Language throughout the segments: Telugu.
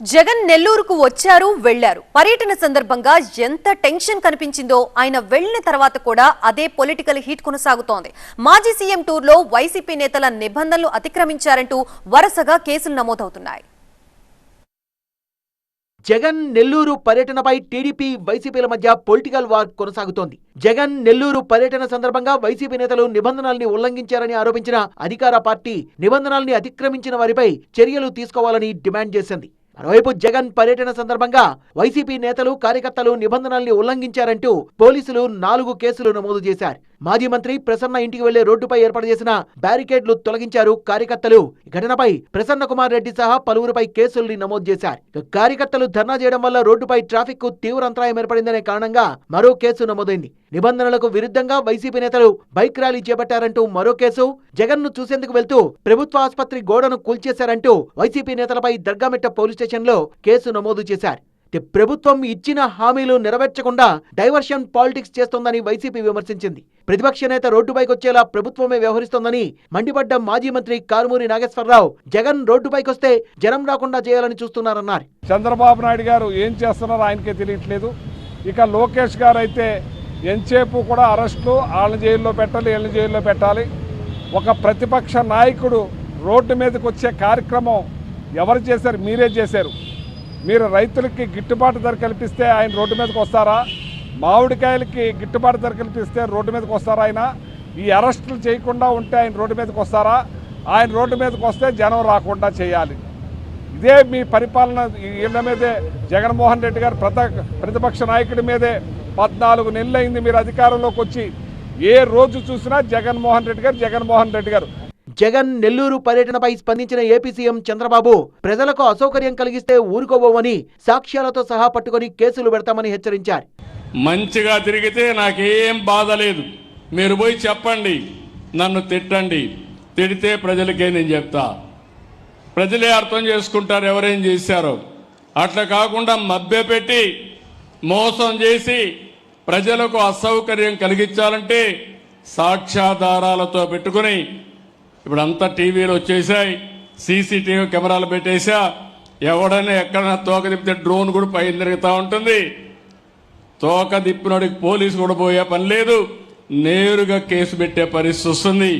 జగన్ నెల్లూరుకు వచ్చారు వెళ్లారు. పర్యటన సందర్భంగా ఎంత టెన్షన్ కనిపించిందో ఆయన వెళ్లిన తర్వాత కూడా అదే పొలిటికల్ హీట్ కొనసాగుతోంది. మాజీ సీఎం టూర్లో వైసీపీ నేతల నిబంధనలు అతిక్రమించారంటూ వరుసగా కేసులు నమోదవుతున్నాయి. జగన్ నెల్లూరు పర్యటనపై టీడీపీ వైసీపీల మధ్య పొలిటికల్ వార్ కొనసాగుతోంది. జగన్ నెల్లూరు పర్యటన సందర్భంగా వైసీపీ నేతలు నిబంధనల్ని ఉల్లంఘించారని ఆరోపించిన అధికార పార్టీ నిబంధనల్ని అతిక్రమించిన వారిపై చర్యలు తీసుకోవాలని డిమాండ్ చేసింది. మరోవైపు జగన్ పర్యటన సందర్భంగా వైసీపీ నేతలు కార్యకర్తలు నిబంధనల్ని ఉల్లంఘించారంటూ పోలీసులు 4 కేసులు నమోదు చేశారు. మాజీ మంత్రి ప్రసన్న ఇంటికి వెళ్లే రోడ్డుపై ఏర్పాటు చేసిన బ్యారికేడ్లు తొలగించారు కార్యకర్తలు. ఘటనపై ప్రసన్న కుమార్ రెడ్డి సహా పలువురుపై కేసుల్ని నమోదు చేశారు. కార్యకర్తలు ధర్నా చేయడం వల్ల రోడ్డుపై ట్రాఫిక్ కు తీవ్ర అంతరాయం ఏర్పడిందనే కారణంగా మరో కేసు నమోదైంది. నిబంధనలకు విరుద్ధంగా వైసీపీ నేతలు బైక్ ర్యాలీ చేపట్టారంటూ మరో కేసు, జగన్ ను చూసేందుకు వెళ్తూ ప్రభుత్వ ఆసుపత్రి గోడను కూల్చేశారంటూ వైసీపీ నేతలపై దర్గామిట్ట పోలీస్ స్టేషన్ లో కేసు నమోదు చేశారు. ప్రభుత్వం ఇచ్చిన హామీలు నెరవేర్చకుండా డైవర్షన్ పాలిటిక్స్ చేస్తోందని వైసీపీ విమర్శించింది. ప్రతిపక్ష నేత రోడ్డుపైకి వచ్చేలా ప్రభుత్వమే వ్యవహరిస్తోందని మండిపడ్డ మాజీ మంత్రి కారుమూరి నాగేశ్వరరావు జగన్ రోడ్డుపైకి వస్తే జనం రాకుండా చేయాలని చూస్తున్నారన్నారు. చంద్రబాబు నాయుడు గారు ఏం చేస్తున్నారో ఆయనకే తెలియట్లేదు. ఇక లోకేష్ గారు అయితే ఎంతసేపు కూడా అరెస్టులు, వాళ్ళని జైల్లో పెట్టాలి, వీళ్ళని జైల్లో పెట్టాలి. ఒక ప్రతిపక్ష నాయకుడు రోడ్డు మీదకి వచ్చే కార్యక్రమం ఎవరు చేశారు? మీరే చేశారు. మీరు రైతులకి గిట్టుబాటు ధర కల్పిస్తే ఆయన రోడ్డు మీదకి వస్తారా? మామిడికాయలకి గిట్టుబాటు ధర కల్పిస్తే రోడ్డు మీదకి వస్తారా? ఆయన ఈ అరెస్టులు చేయకుండా ఉంటే ఆయన రోడ్డు మీదకి వస్తారా? ఆయన రోడ్డు మీదకి వస్తే జనం రాకుండా చేయాలి. ఇదే మీ పరిపాలన. వీళ్ళ మీదే జగన్మోహన్ రెడ్డి గారు ప్రతిపక్ష నాయకుడి మీదే 14 నెలలు అయింది మీరు అధికారంలోకి వచ్చి. ఏ రోజు చూసినా జగన్మోహన్ రెడ్డి గారు. జగన్ నెల్లూరు పర్యటనపై స్పందించిన ఏపీ సీఎం చంద్రబాబు ప్రజలకు అసౌకర్యం కలిగిస్తే ఊరుకోబోమని సాక్ష్యాలతో సహా పట్టుకొని కేసులు పెడతామని హెచ్చరించారు. మంచిగా తిరిగితే నాకేం బాధ లేదు, మీరు పోయి చెప్పండి, నన్ను తిట్టండి, తిడితే ప్రజలకే నేను చెప్తా, ప్రజలే అర్థం చేసుకుంటారు ఎవరేం చేశారో. అట్లా కాకుండా మభ్యపెట్టి మోసం చేసి ప్రజలకు అసౌకర్యం కలిగించాలంటే సాక్ష్యాధారాలతో పెట్టుకుని, ఇప్పుడు అంతా టీవీలు వచ్చేసాయి, సీసీటీవీ కెమెరాలు పెట్టేసా, ఎవడైనా ఎక్కడైనా తోక తిప్పితే డ్రోన్ కూడా పైన తిరుగుతూ ఉంటుంది. తోక తిప్పినోడికి పోలీసు కూడా పోయే పని లేదు, నేరుగా కేసు పెట్టే పరిస్థితి వస్తుంది.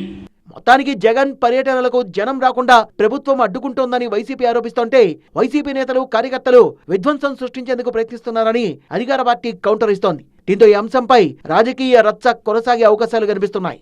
మొత్తానికి జగన్ పర్యటనలకు జనం రాకుండా ప్రభుత్వం అడ్డుకుంటోందని వైసీపీ ఆరోపిస్తుంటే వైసీపీ నేతలు కార్యకర్తలు విధ్వంసం సృష్టించేందుకు ప్రయత్నిస్తున్నారని అధికార పార్టీ కౌంటర్ ఇస్తోంది. దీంతో ఈ అంశంపై రాజకీయ రచ్చ కొనసాగే అవకాశాలు కనిపిస్తున్నాయి.